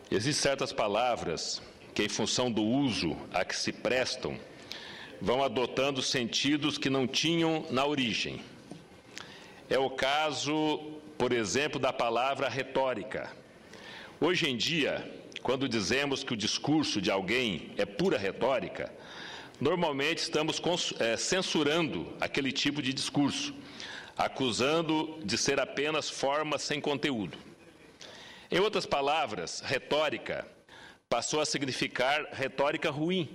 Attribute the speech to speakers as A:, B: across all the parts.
A: Existem certas palavras que, em função do uso a que se prestam, vão adotando sentidos que não tinham na origem. É o caso, por exemplo, da palavra retórica. Hoje em dia, quando dizemos que o discurso de alguém é pura retórica, normalmente estamos censurando aquele tipo de discurso, acusando de ser apenas forma sem conteúdo. Em outras palavras, retórica passou a significar retórica ruim,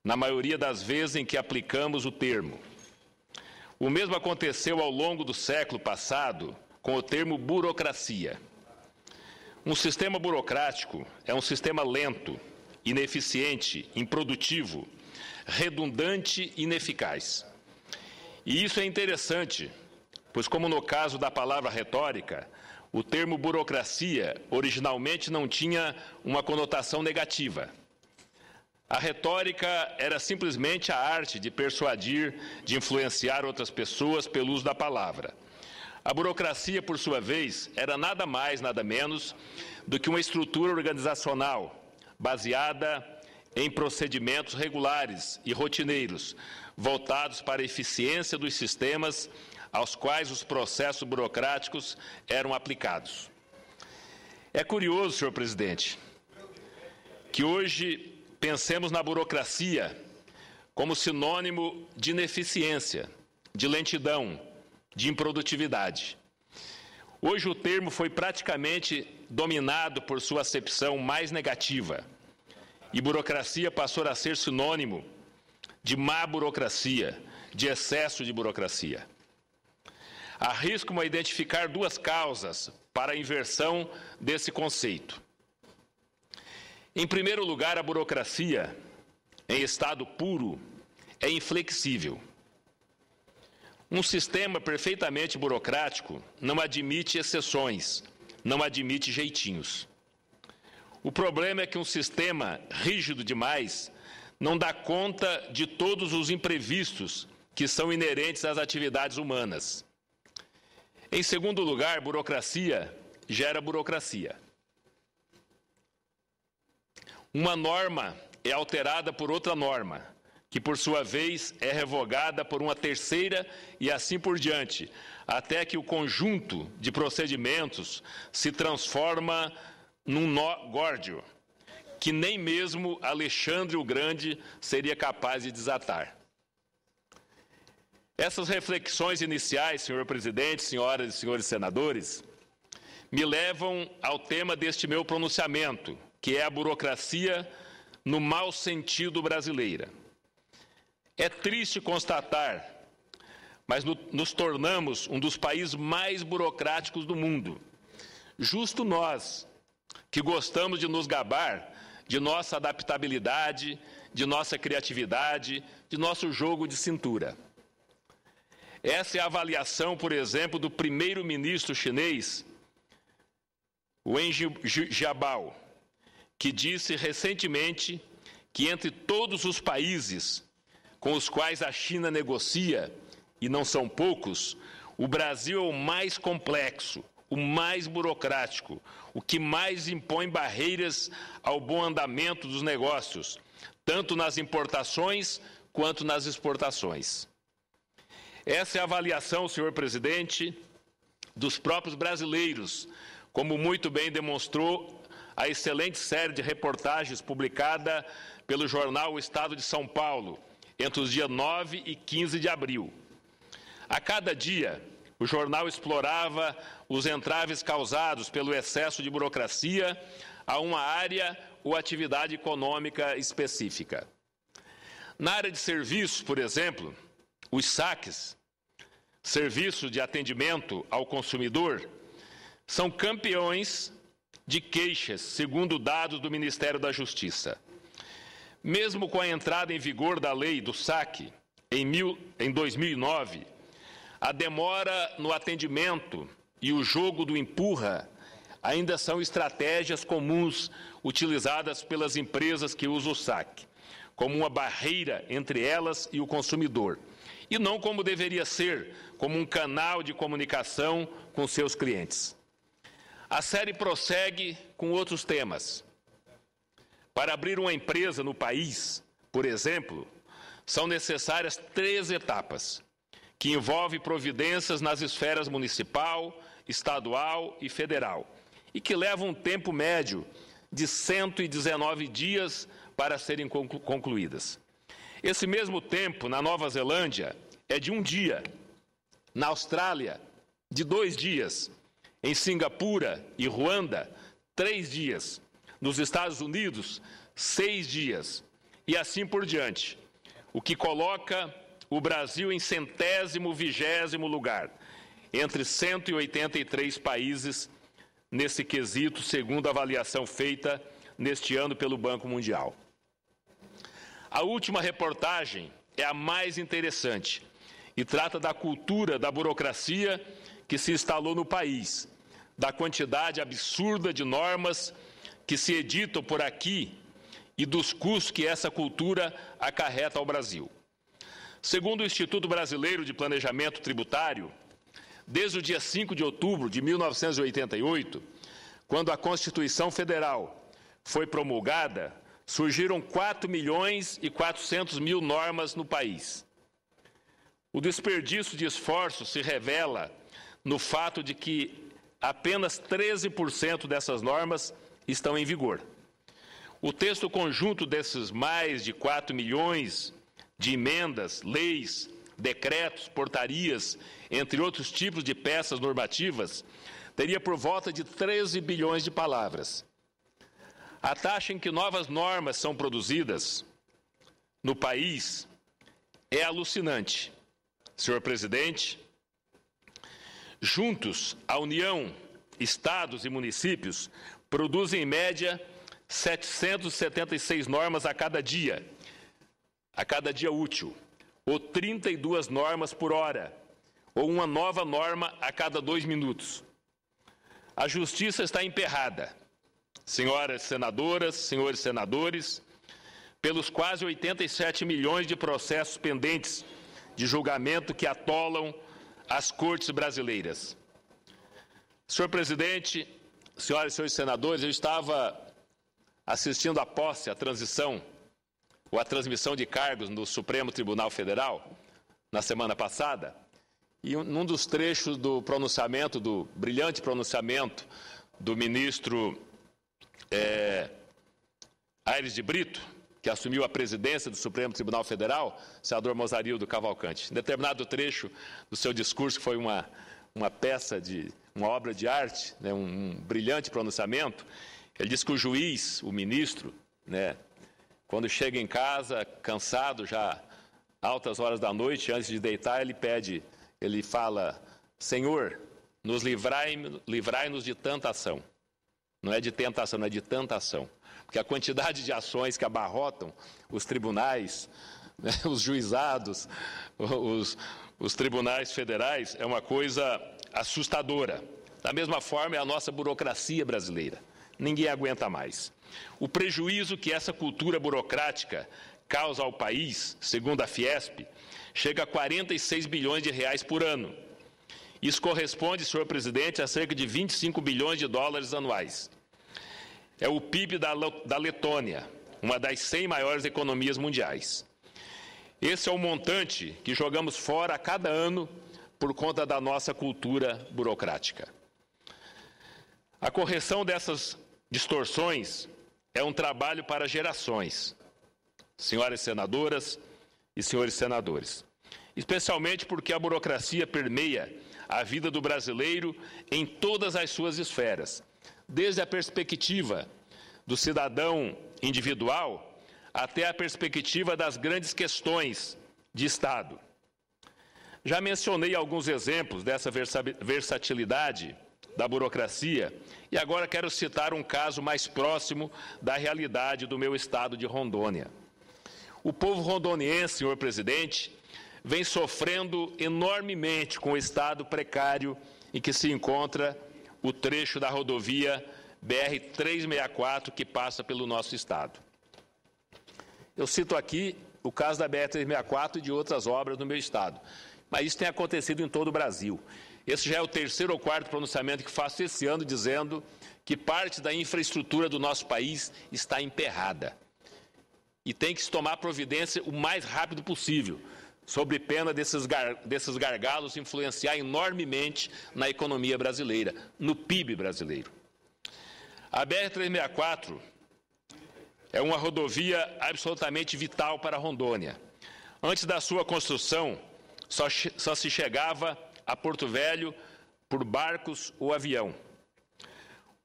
A: na maioria das vezes em que aplicamos o termo. O mesmo aconteceu ao longo do século passado com o termo burocracia. Um sistema burocrático é um sistema lento, ineficiente, improdutivo, redundante e ineficaz. E isso é interessante, pois, como no caso da palavra retórica, o termo burocracia originalmente não tinha uma conotação negativa. A retórica era simplesmente a arte de persuadir, de influenciar outras pessoas pelo uso da palavra. A burocracia, por sua vez, era nada mais, nada menos do que uma estrutura organizacional baseada em procedimentos regulares e rotineiros, voltados para a eficiência dos sistemas aos quais os processos burocráticos eram aplicados. É curioso, senhor presidente, que hoje pensemos na burocracia como sinônimo de ineficiência, de lentidão, de improdutividade. Hoje o termo foi praticamente dominado por sua acepção mais negativa, e burocracia passou a ser sinônimo de má burocracia, de excesso de burocracia. Arrisco-me a identificar duas causas para a inversão desse conceito. Em primeiro lugar, a burocracia, em estado puro, é inflexível. Um sistema perfeitamente burocrático não admite exceções, não admite jeitinhos. O problema é que um sistema rígido demais não dá conta de todos os imprevistos que são inerentes às atividades humanas. Em segundo lugar, burocracia gera burocracia. Uma norma é alterada por outra norma, que por sua vez é revogada por uma terceira e assim por diante, até que o conjunto de procedimentos se transforma num nó górdio, que nem mesmo Alexandre o Grande seria capaz de desatar. Essas reflexões iniciais, senhor presidente, senhoras e senhores senadores, me levam ao tema deste meu pronunciamento, que é a burocracia no mau sentido brasileira. É triste constatar, mas nos tornamos um dos países mais burocráticos do mundo. Justo nós, que gostamos de nos gabar de nossa adaptabilidade, de nossa criatividade, de nosso jogo de cintura. Essa é a avaliação, por exemplo, do primeiro-ministro chinês, Wen Jiabao, que disse recentemente que entre todos os países com os quais a China negocia, e não são poucos, o Brasil é o mais complexo, o mais burocrático, o que mais impõe barreiras ao bom andamento dos negócios, tanto nas importações quanto nas exportações. Essa é a avaliação, senhor presidente, dos próprios brasileiros, como muito bem demonstrou a excelente série de reportagens publicada pelo jornal O Estado de São Paulo, entre os dias 9 e 15 de abril. A cada dia, o jornal explorava os entraves causados pelo excesso de burocracia a uma área ou atividade econômica específica. Na área de serviços, por exemplo, os saques, serviços de atendimento ao consumidor, são campeões de queixas, segundo dados do Ministério da Justiça. Mesmo com a entrada em vigor da lei do saque em 2009, a demora no atendimento e o jogo do empurra ainda são estratégias comuns utilizadas pelas empresas que usam o saque, como uma barreira entre elas e o consumidor, e não como deveria ser, como um canal de comunicação com seus clientes. A série prossegue com outros temas, Para abrir uma empresa no país, por exemplo, são necessárias 3 etapas, que envolvem providências nas esferas municipal, estadual e federal, e que levam um tempo médio de 119 dias para serem concluídas. Esse mesmo tempo, na Nova Zelândia, é de 1 dia, na Austrália, de 2 dias, em Singapura e Ruanda, 3 dias, nos Estados Unidos, 6 dias, e assim por diante, o que coloca o Brasil em 120º lugar, entre 183 países nesse quesito, segundo a avaliação feita neste ano pelo Banco Mundial. A última reportagem é a mais interessante e trata da cultura da burocracia que se instalou no país, da quantidade absurda de normas que se editam por aqui e dos custos que essa cultura acarreta ao Brasil. Segundo o Instituto Brasileiro de Planejamento Tributário, desde o dia 5 de outubro de 1988, quando a Constituição Federal foi promulgada, surgiram 4.400.000 normas no país. O desperdício de esforço se revela no fato de que apenas 13% dessas normas estão em vigor. O texto conjunto desses mais de 4 milhões de emendas, leis, decretos, portarias, entre outros tipos de peças normativas, teria por volta de 13 bilhões de palavras. A taxa em que novas normas são produzidas no país é alucinante. Senhor presidente, juntos, a União, estados e municípios produzem, em média, 776 normas a cada dia útil, ou 32 normas por hora, ou uma nova norma a cada 2 minutos. A justiça está emperrada, senhoras senadoras, senhores senadores, pelos quase 87 milhões de processos pendentes de julgamento que atolam as cortes brasileiras. Senhor presidente, senhoras e senhores senadores, eu estava assistindo à posse, à transição, ou à transmissão de cargos no Supremo Tribunal Federal, na semana passada, e num dos trechos do pronunciamento, do brilhante pronunciamento do ministro Aires de Brito, que assumiu a presidência do Supremo Tribunal Federal, senador Mozarildo Cavalcante. Em determinado trecho do seu discurso, que foi uma peça uma obra de arte, né, um brilhante pronunciamento, ele diz que o juiz, o ministro, né, quando chega em casa, cansado, já altas horas da noite, antes de deitar, ele fala: Senhor, nos livrai-nos de tanta ação. Não é de tentação, não é de tanta ação. Porque a quantidade de ações que abarrotam os tribunais, né, os juizados, os tribunais federais, é uma coisa assustadora. Da mesma forma, é a nossa burocracia brasileira. Ninguém aguenta mais. O prejuízo que essa cultura burocrática causa ao país, segundo a Fiesp, chega a 46 bilhões de reais por ano. Isso corresponde, senhor presidente, a cerca de 25 bilhões de dólares anuais. É o PIB da Letônia, uma das 100 maiores economias mundiais. Esse é o montante que jogamos fora a cada ano por conta da nossa cultura burocrática. A correção dessas distorções é um trabalho para gerações, senhoras senadoras e senhores senadores, especialmente porque a burocracia permeia a vida do brasileiro em todas as suas esferas, desde a perspectiva do cidadão individual até a perspectiva das grandes questões de Estado. Já mencionei alguns exemplos dessa versatilidade da burocracia e agora quero citar um caso mais próximo da realidade do meu estado de Rondônia. O povo rondoniense, senhor presidente, vem sofrendo enormemente com o estado precário em que se encontra o trecho da rodovia BR-364 que passa pelo nosso estado. Eu cito aqui o caso da BR-364 e de outras obras no meu estado, mas isso tem acontecido em todo o Brasil. Esse já é o 3º ou 4º pronunciamento que faço esse ano dizendo que parte da infraestrutura do nosso país está emperrada e tem que se tomar providência o mais rápido possível, sob pena desses gargalos influenciar enormemente na economia brasileira, no PIB brasileiro. A BR-364 é uma rodovia absolutamente vital para Rondônia. Antes da sua construção, só se chegava a Porto Velho por barcos ou avião.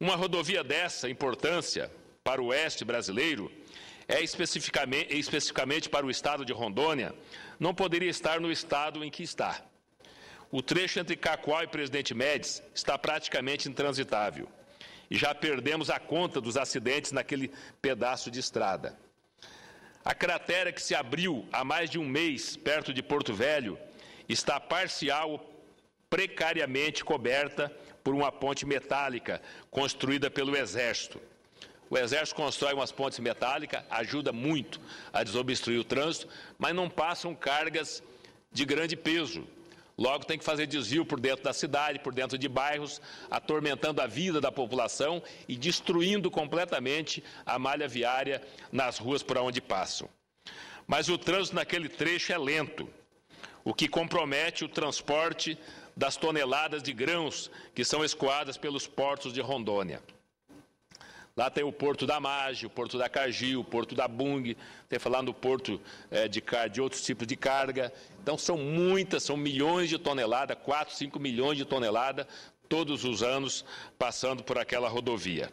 A: Uma rodovia dessa importância para o oeste brasileiro, especificamente para o estado de Rondônia, não poderia estar no estado em que está. O trecho entre Cacoal e Presidente Médici está praticamente intransitável e já perdemos a conta dos acidentes naquele pedaço de estrada. A cratera que se abriu há mais de um mês perto de Porto Velho está parcial, precariamente coberta por uma ponte metálica construída pelo Exército. O Exército constrói umas pontes metálicas, ajuda muito a desobstruir o trânsito, mas não passam cargas de grande peso. Logo, tem que fazer desvio por dentro da cidade, por dentro de bairros, atormentando a vida da população e destruindo completamente a malha viária nas ruas por onde passam. Mas o trânsito naquele trecho é lento, o que compromete o transporte das toneladas de grãos que são escoadas pelos portos de Rondônia. Lá tem o Porto da Mage, o Porto da Cargill, o Porto da Bung, tem falando do Porto de outros tipos de carga. Então, são milhões de toneladas, 4, 5 milhões de toneladas, todos os anos, passando por aquela rodovia.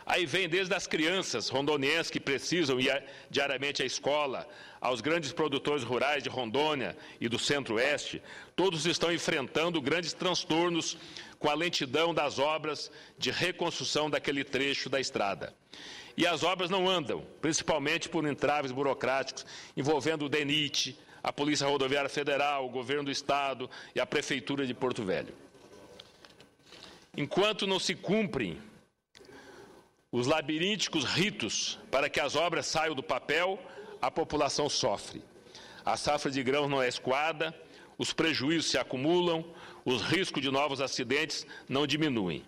A: Aí vem desde as crianças rondonienses que precisam ir diariamente à escola, aos grandes produtores rurais de Rondônia e do Centro-Oeste, todos estão enfrentando grandes transtornos com a lentidão das obras de reconstrução daquele trecho da estrada. E as obras não andam, principalmente por entraves burocráticos envolvendo o DENIT, a Polícia Rodoviária Federal, o Governo do Estado e a Prefeitura de Porto Velho. Enquanto não se cumprem os labirínticos ritos para que as obras saiam do papel, a população sofre. A safra de grãos não é escoada, os prejuízos se acumulam, os riscos de novos acidentes não diminuem.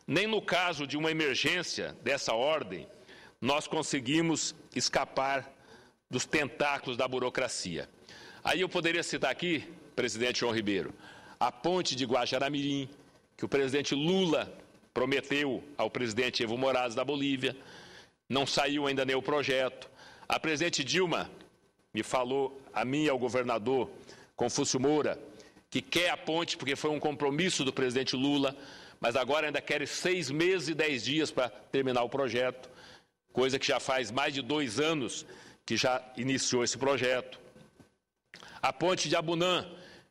A: Nem no caso de uma emergência dessa ordem, nós conseguimos escapar dos tentáculos da burocracia. Aí eu poderia citar aqui, presidente João Ribeiro, a ponte de Guajará-Mirim, que o presidente Lula prometeu ao presidente Evo Morales da Bolívia, não saiu ainda nem o projeto. A presidente Dilma me falou, a mim e ao governador Confúcio Moura, que quer a ponte porque foi um compromisso do presidente Lula, mas agora ainda quer 6 meses e 10 dias para terminar o projeto, coisa que já faz mais de 2 anos que já iniciou esse projeto. A ponte de Abunã,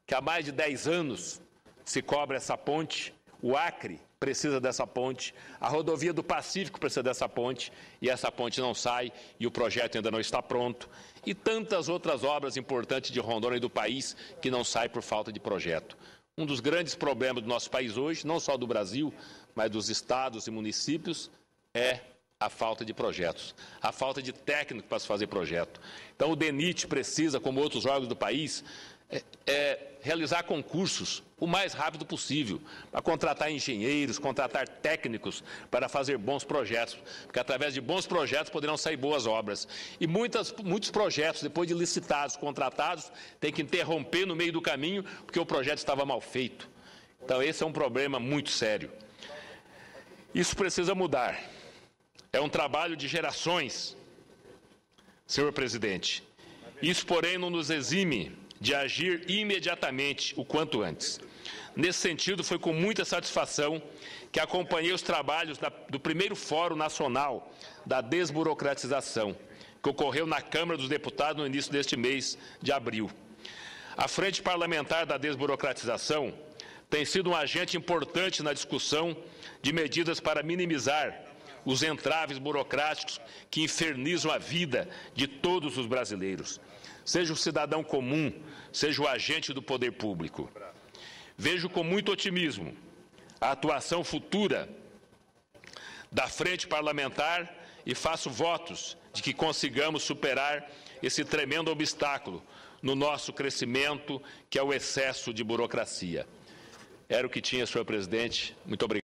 A: que há mais de 10 anos se cobra essa ponte, o Acre precisa dessa ponte, a rodovia do Pacífico precisa dessa ponte, e essa ponte não sai, e o projeto ainda não está pronto, e tantas outras obras importantes de Rondônia e do país que não saem por falta de projeto. Um dos grandes problemas do nosso país hoje, não só do Brasil, mas dos estados e municípios, é a falta de projetos, a falta de técnico para se fazer projeto. Então, o DENIT precisa, como outros órgãos do país, realizar concursos o mais rápido possível, para contratar engenheiros, contratar técnicos para fazer bons projetos, porque através de bons projetos poderão sair boas obras. E muitos projetos, depois de licitados, contratados, têm que interromper no meio do caminho, porque o projeto estava mal feito. Então, esse é um problema muito sério. Isso precisa mudar. É um trabalho de gerações, senhor presidente. Isso, porém, não nos exime de agir imediatamente, o quanto antes. Nesse sentido, foi com muita satisfação que acompanhei os trabalhos do primeiro Fórum Nacional da Desburocratização, que ocorreu na Câmara dos Deputados no início deste mês de abril. A Frente Parlamentar da Desburocratização tem sido um agente importante na discussão de medidas para minimizar os entraves burocráticos que infernizam a vida de todos os brasileiros, seja o cidadão comum, seja o agente do poder público. Vejo com muito otimismo a atuação futura da Frente Parlamentar e faço votos de que consigamos superar esse tremendo obstáculo no nosso crescimento, que é o excesso de burocracia. Era o que tinha, senhor presidente. Muito obrigado.